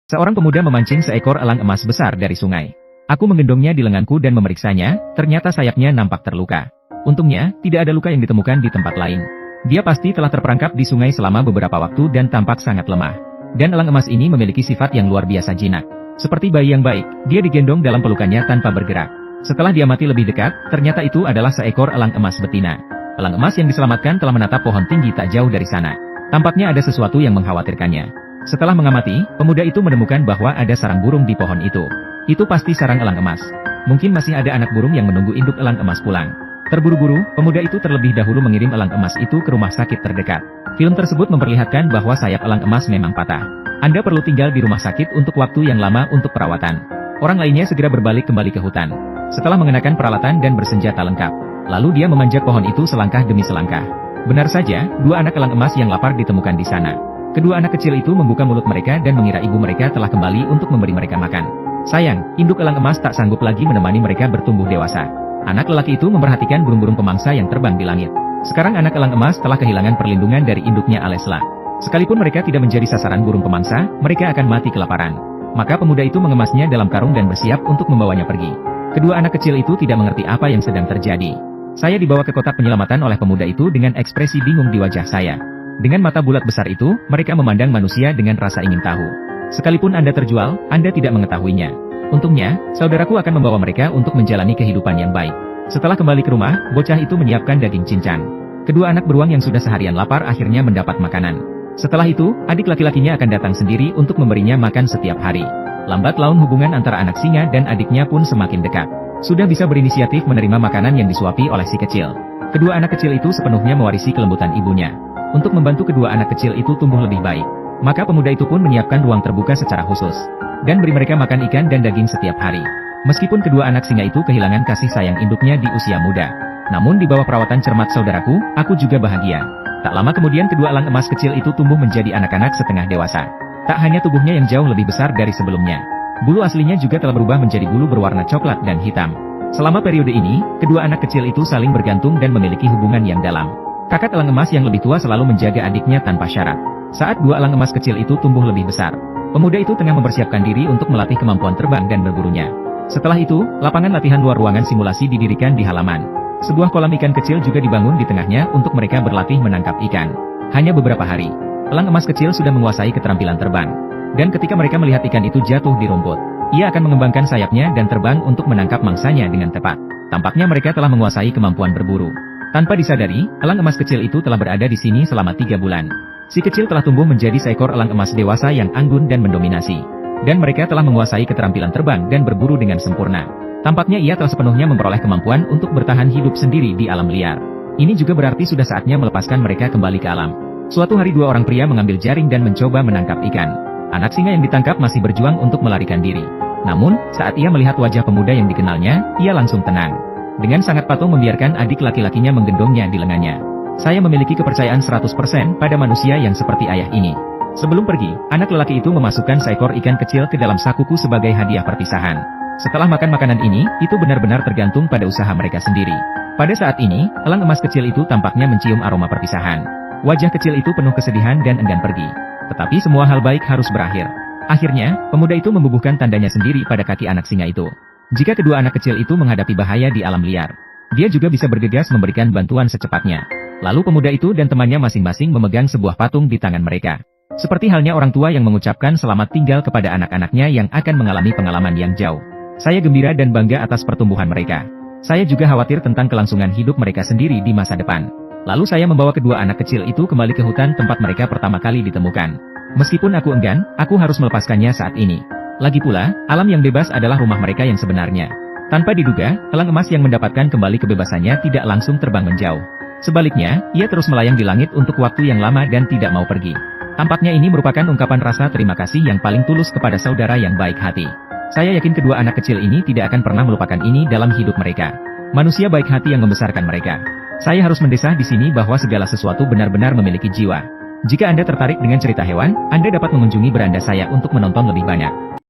Seorang pemuda memancing seekor elang emas besar dari sungai. Aku menggendongnya di lenganku dan memeriksanya, ternyata sayapnya nampak terluka. Untungnya, tidak ada luka yang ditemukan di tempat lain. Dia pasti telah terperangkap di sungai selama beberapa waktu dan tampak sangat lemah. Dan elang emas ini memiliki sifat yang luar biasa jinak. Seperti bayi yang baik, dia digendong dalam pelukannya tanpa bergerak. Setelah diamati lebih dekat, ternyata itu adalah seekor elang emas betina. Elang emas yang diselamatkan telah menatap pohon tinggi tak jauh dari sana. Tampaknya ada sesuatu yang mengkhawatirkannya. Setelah mengamati, pemuda itu menemukan bahwa ada sarang burung di pohon itu. Itu pasti sarang elang emas. Mungkin masih ada anak burung yang menunggu induk elang emas pulang. Terburu-buru, pemuda itu terlebih dahulu mengirim elang emas itu ke rumah sakit terdekat. Film tersebut memperlihatkan bahwa sayap elang emas memang patah. Anda perlu tinggal di rumah sakit untuk waktu yang lama untuk perawatan. Orang lainnya segera berbalik kembali ke hutan. Setelah mengenakan peralatan dan bersenjata lengkap, lalu dia memanjat pohon itu selangkah demi selangkah. Benar saja, dua anak elang emas yang lapar ditemukan di sana. Kedua anak kecil itu membuka mulut mereka dan mengira ibu mereka telah kembali untuk memberi mereka makan. Sayang, induk elang emas tak sanggup lagi menemani mereka bertumbuh dewasa. Anak lelaki itu memperhatikan burung-burung pemangsa yang terbang di langit. Sekarang anak elang emas telah kehilangan perlindungan dari induknya Alesla. Sekalipun mereka tidak menjadi sasaran burung pemangsa, mereka akan mati kelaparan. Maka pemuda itu mengemasnya dalam karung dan bersiap untuk membawanya pergi. Kedua anak kecil itu tidak mengerti apa yang sedang terjadi. Saya dibawa ke kotak penyelamatan oleh pemuda itu dengan ekspresi bingung di wajah saya. Dengan mata bulat besar itu, mereka memandang manusia dengan rasa ingin tahu. Sekalipun Anda terjual, Anda tidak mengetahuinya. Untungnya, saudaraku akan membawa mereka untuk menjalani kehidupan yang baik. Setelah kembali ke rumah, bocah itu menyiapkan daging cincang. Kedua anak beruang yang sudah seharian lapar akhirnya mendapat makanan. Setelah itu, adik laki-lakinya akan datang sendiri untuk memberinya makan setiap hari. Lambat laun hubungan antara anak singa dan adiknya pun semakin dekat. Sudah bisa berinisiatif menerima makanan yang disuapi oleh si kecil. Kedua anak kecil itu sepenuhnya mewarisi kelembutan ibunya. Untuk membantu kedua anak kecil itu tumbuh lebih baik, maka pemuda itu pun menyiapkan ruang terbuka secara khusus, dan beri mereka makan ikan dan daging setiap hari. Meskipun kedua anak singa itu kehilangan kasih sayang induknya di usia muda, namun di bawah perawatan cermat saudaraku, aku juga bahagia. Tak lama kemudian kedua elang emas kecil itu tumbuh menjadi anak-anak setengah dewasa. Tak hanya tubuhnya yang jauh lebih besar dari sebelumnya, bulu aslinya juga telah berubah menjadi bulu berwarna coklat dan hitam. Selama periode ini, kedua anak kecil itu saling bergantung dan memiliki hubungan yang dalam. Kakak elang emas yang lebih tua selalu menjaga adiknya tanpa syarat. Saat dua elang emas kecil itu tumbuh lebih besar, pemuda itu tengah mempersiapkan diri untuk melatih kemampuan terbang dan berburunya. Setelah itu, lapangan latihan luar ruangan simulasi didirikan di halaman. Sebuah kolam ikan kecil juga dibangun di tengahnya untuk mereka berlatih menangkap ikan. Hanya beberapa hari, elang emas kecil sudah menguasai keterampilan terbang. Dan ketika mereka melihat ikan itu jatuh di rumput, ia akan mengembangkan sayapnya dan terbang untuk menangkap mangsanya dengan tepat. Tampaknya mereka telah menguasai kemampuan berburu. Tanpa disadari, elang emas kecil itu telah berada di sini selama 3 bulan. Si kecil telah tumbuh menjadi seekor elang emas dewasa yang anggun dan mendominasi. Dan mereka telah menguasai keterampilan terbang dan berburu dengan sempurna. Tampaknya ia telah sepenuhnya memperoleh kemampuan untuk bertahan hidup sendiri di alam liar. Ini juga berarti sudah saatnya melepaskan mereka kembali ke alam. Suatu hari dua orang pria mengambil jaring dan mencoba menangkap ikan. Anak singa yang ditangkap masih berjuang untuk melarikan diri. Namun, saat ia melihat wajah pemuda yang dikenalnya, ia langsung tenang. Dengan sangat patuh membiarkan adik laki-lakinya menggendongnya di lengannya. Saya memiliki kepercayaan 100% pada manusia yang seperti ayah ini. Sebelum pergi, anak lelaki itu memasukkan seekor ikan kecil ke dalam sakuku sebagai hadiah perpisahan. Setelah makan makanan ini, itu benar-benar tergantung pada usaha mereka sendiri. Pada saat ini, elang emas kecil itu tampaknya mencium aroma perpisahan. Wajah kecil itu penuh kesedihan dan enggan pergi. Tetapi semua hal baik harus berakhir. Akhirnya, pemuda itu membubuhkan tandanya sendiri pada kaki anak singa itu. Jika kedua anak kecil itu menghadapi bahaya di alam liar, dia juga bisa bergegas memberikan bantuan secepatnya. Lalu pemuda itu dan temannya masing-masing memegang sebuah patung di tangan mereka. Seperti halnya orang tua yang mengucapkan selamat tinggal kepada anak-anaknya yang akan mengalami pengalaman yang jauh. Saya gembira dan bangga atas pertumbuhan mereka. Saya juga khawatir tentang kelangsungan hidup mereka sendiri di masa depan. Lalu saya membawa kedua anak kecil itu kembali ke hutan tempat mereka pertama kali ditemukan. Meskipun aku enggan, aku harus melepaskannya saat ini. Lagi pula, alam yang bebas adalah rumah mereka yang sebenarnya. Tanpa diduga, elang emas yang mendapatkan kembali kebebasannya tidak langsung terbang menjauh. Sebaliknya, ia terus melayang di langit untuk waktu yang lama dan tidak mau pergi. Tampaknya ini merupakan ungkapan rasa terima kasih yang paling tulus kepada saudara yang baik hati. Saya yakin kedua anak kecil ini tidak akan pernah melupakan ini dalam hidup mereka. Manusia baik hati yang membesarkan mereka. Saya harus mendesah di sini bahwa segala sesuatu benar-benar memiliki jiwa. Jika Anda tertarik dengan cerita hewan, Anda dapat mengunjungi beranda saya untuk menonton lebih banyak.